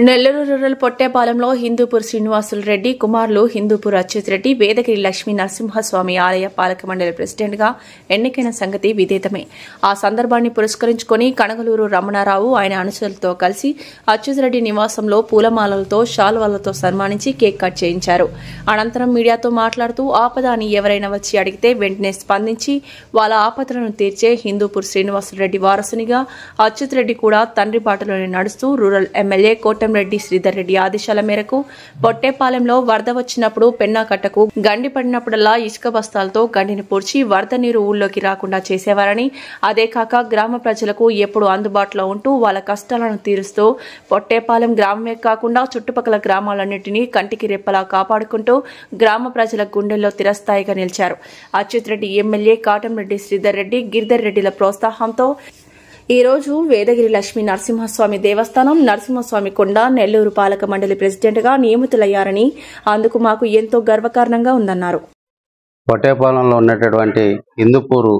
Nellore rural పొట్టేపాలెంలో Hindupur Srinivasulu Reddy కుమారులు హిందూపూర్ అచ్యుత్ రెడ్డి వేదగిరి లక్ష్మీ నరసింహస్వామి ఆలయ పాలక మండలి ప్రెసిడెంట్ గా ఎన్నికైన సంగతి విదితమే. ఆ సందర్భాన్ని పురస్కరించుకుని కనగలూరు రమణారావు ఆయన అనుచరులతో కలిసి అచ్యుత్ రెడ్డి నివాసంలో పూలమాలలతో శాల్వాలతో సన్మానించి కేక్ కట్ చేయించారు. అనంతరం మీడియాతో మాట్లాడుతూ ఆపద అని ఎవరైనా వచ్చి అడిగితే వెంటనే స్పందించి వాళ్ళ ఆపదలను తీర్చే హిందూపూర్ శ్రీనివాసులు రెడ్డి వారసునిగా అచ్యుత్ రెడ్డి కూడా తండ్రి బాటలోనే నడుస్తూ రూరల్ ఎమ్మెల్యే రెడ్డి శ్రీధర్ రెడ్డి ఆదేశాల మేరకు పొట్టేపాలెంలో వరద వచ్చినప్పుడు పెన్నా కట్టకు గండి పడినప్పుడల్లా ఇసుక బస్తాలతో గండిని పూడ్చి వరద నీరు ఊళ్ళోకి రాకుండా చేసేవారని, అదే కాక గ్రామ ప్రజలకు ఎప్పుడు అందుబాటులో ఉంటూ వాళ్ళ కష్టాలను తీరుస్తూ పొట్టేపాలెం గ్రామమే కాకుండా చుట్టుపక్కల గ్రామాలన్నింటినీ కంటికి రెప్పలా కాపాడుకుంటూ గ్రామ ప్రజల గుండెల్లో తిరస్థాయిగా నిలిచారు. అచ్యుత్ రెడ్డి ఎమ్మెల్యే కాటంరెడ్డి శ్రీధర్ రెడ్డి గిరిధర్ రెడ్డిల ప్రోత్సాహంతో ఈ రోజు వేదగిరి లక్ష్మీ నరసింహస్వామి దేవస్థానం నరసింహస్వామి కొండ నెల్లూరు పాలక మండలి ప్రెసిడెంట్ గా నియమితులయ్యారని, అందుకు మాకు ఎంతో గర్వకారణంగా ఉందన్నారు. పొట్టేపాలెంలో ఉన్నటువంటి హిందూపూరు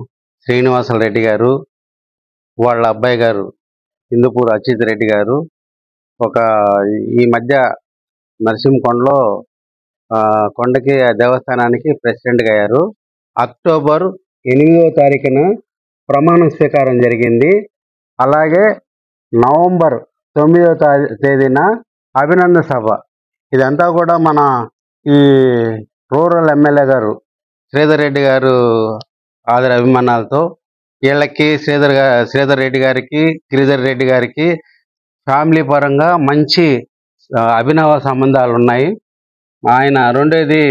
శ్రీనివాసులు రెడ్డి గారు వాళ్ళ అబ్బాయి గారు హిందూపూరు అచ్యుత్ రెడ్డి గారు ఈ మధ్య నరసింహకొండలో కొండకి దేవస్థానానికి ప్రెసిడెంట్గా అయ్యారు. అక్టోబర్ 8వ తారీఖున ప్రమాణ స్వీకారం జరిగింది. అలాగే నవంబర్ 9వ తేదీన అభినందన సభ. ఇదంతా కూడా మన ఈ రూరల్ ఎమ్మెల్యే గారు శ్రీధర్ రెడ్డి గారు ఆదర అభిమానాలతో వీళ్ళకి శ్రీధర్ రెడ్డి గారికి గిరిధర్ రెడ్డి గారికి ఫ్యామిలీ పరంగా మంచి అభినవ సంబంధాలు ఉన్నాయి. ఆయన రెండోది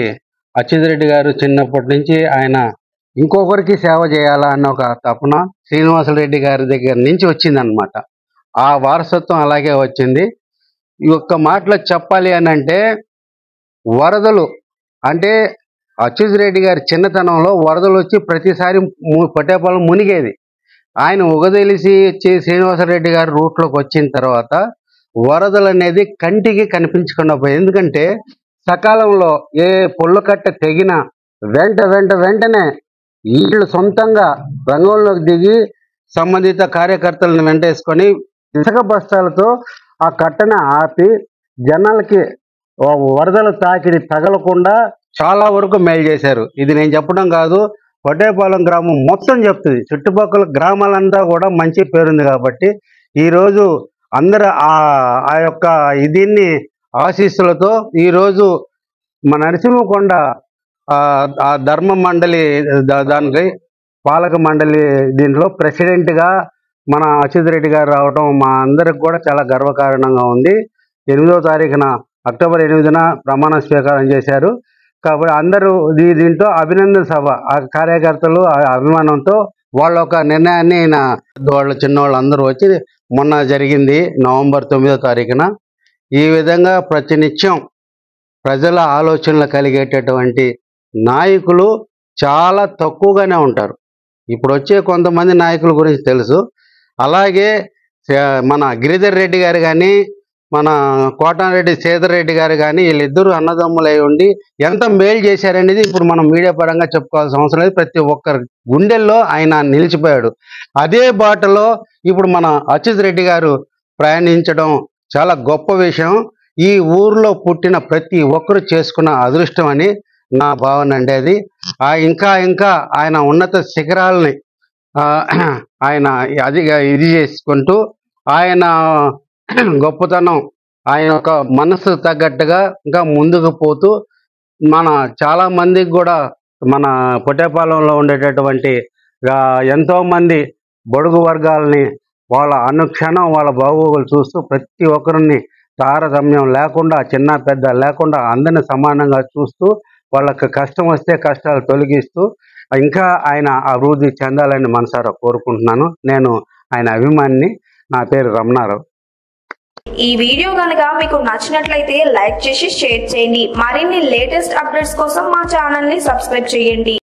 అచ్యుత్ రెడ్డి గారు చిన్నప్పటి నుంచి ఆయన ఇంకొకరికి సేవ చేయాలా అన్న ఒక తపన శ్రీనివాసులు రెడ్డి గారి దగ్గర నుంచి వచ్చిందనమాట. ఆ వారసత్వం అలాగే వచ్చింది. ఈ ఒక్క మాటలో చెప్పాలి అని అంటే వరదలు అంటే అచ్యుత్ రెడ్డి గారి చిన్నతనంలో వరదలు వచ్చి ప్రతిసారి పొట్టేపాలెం మునిగేది. ఆయన ఉగదెలిసి వచ్చి శ్రీనివాసులు రెడ్డి గారి రూట్లోకి వచ్చిన తర్వాత వరదలు అనేది కంటికి కనిపించకుండా పోయింది. ఎందుకంటే సకాలంలో ఏ పొల్లు కట్ట తెగినా వెంటనే వీళ్ళు సొంతంగా రంగంలోకి దిగి సంబంధిత కార్యకర్తలను వెంటేసుకొని ఇసుక బస్తాలతో ఆ కట్టను ఆపి జనాలకి వరదల తాకిడి తగలకుండా చాలా వరకు మేలు చేశారు. ఇది నేను చెప్పడం కాదు, పొట్టేపాలెం గ్రామం మొత్తం చెప్తుంది. చుట్టుపక్కల గ్రామాలంతా కూడా మంచి పేరుంది. కాబట్టి ఈరోజు అందరూ ఆ యొక్క దీన్ని ఆశీస్సులతో ఈరోజు మన నరసింహకొండ ఆ ధర్మ మండలి దానికి పాలక మండలి దీంట్లో ప్రెసిడెంట్గా మన అచ్యుత్ రెడ్డి గారు రావడం మా అందరికి కూడా చాలా గర్వకారణంగా ఉంది. 8వ తారీఖున అక్టోబర్ 8న ప్రమాణ స్వీకారం చేశారు. కాబట్టి అందరూ దీంట్లో అభినందన సభ ఆ కార్యకర్తలు అభిమానంతో వాళ్ళ ఒక నిర్ణయాన్ని వాళ్ళు చిన్నవాళ్ళు అందరూ వచ్చి మొన్న జరిగింది నవంబర్ 9వ తారీఖున. ఈ విధంగా ప్రతినిత్యం ప్రజల ఆలోచనలు కలిగేటటువంటి నాయకులు చాలా తక్కువగానే ఉంటారు. ఇప్పుడు వచ్చే కొంతమంది నాయకుల గురించి తెలుసు. అలాగే మన గిరిధర్ రెడ్డి గారు కానీ మన కోటంరెడ్డి శ్రీధర్ రెడ్డి గారు కానీ వీళ్ళిద్దరూ అన్నదమ్ములు అయి ఉండి ఎంత మేలు చేశారనేది ఇప్పుడు మనం మీడియా పరంగా చెప్పుకోవాల్సిన అవసరం లేదు. ప్రతి ఒక్కరి గుండెల్లో ఆయన నిలిచిపోయాడు. అదే బాటలో ఇప్పుడు మన అచ్యుత్ రెడ్డి గారు ప్రయాణించడం చాలా గొప్ప విషయం. ఈ ఊర్లో పుట్టిన ప్రతి ఒక్కరు చేసుకున్న అదృష్టం అని నా భావన అండి. అది ఇంకా ఆయన ఉన్నత శిఖరాలని ఆయన ఇది చేసుకుంటూ ఆయన గొప్పతనం ఆయన ఒక మనసు తగ్గట్టుగా ఇంకా ముందుకు పోతూ మన చాలా మందికి కూడా మన పొట్టేపాలెంలో ఉండేటటువంటి ఎంతోమంది బడుగు వర్గాలని వాళ్ళ అనుక్షణం వాళ్ళ బాగోగులు చూస్తూ ప్రతి ఒక్కరిని తారతమ్యం లేకుండా చిన్న పెద్ద లేకుండా అందరిని సమానంగా చూస్తూ వాళ్ళకి కష్టం వస్తే కష్టాలు తొలగిస్తూ ఇంకా ఆయన అభివృద్ధి చెందాలని మనసారా కోరుకుంటున్నాను. నేను ఆయన అభిమానిని. నా పేరు రమణారావు. ఈ వీడియో కనుక మీకు నచ్చినట్లయితే లైక్ చేసి షేర్ చేయండి. మరిన్ని లేటెస్ట్ అప్డేట్స్ కోసం మా ఛానల్ ని సబ్స్క్రైబ్ చేయండి.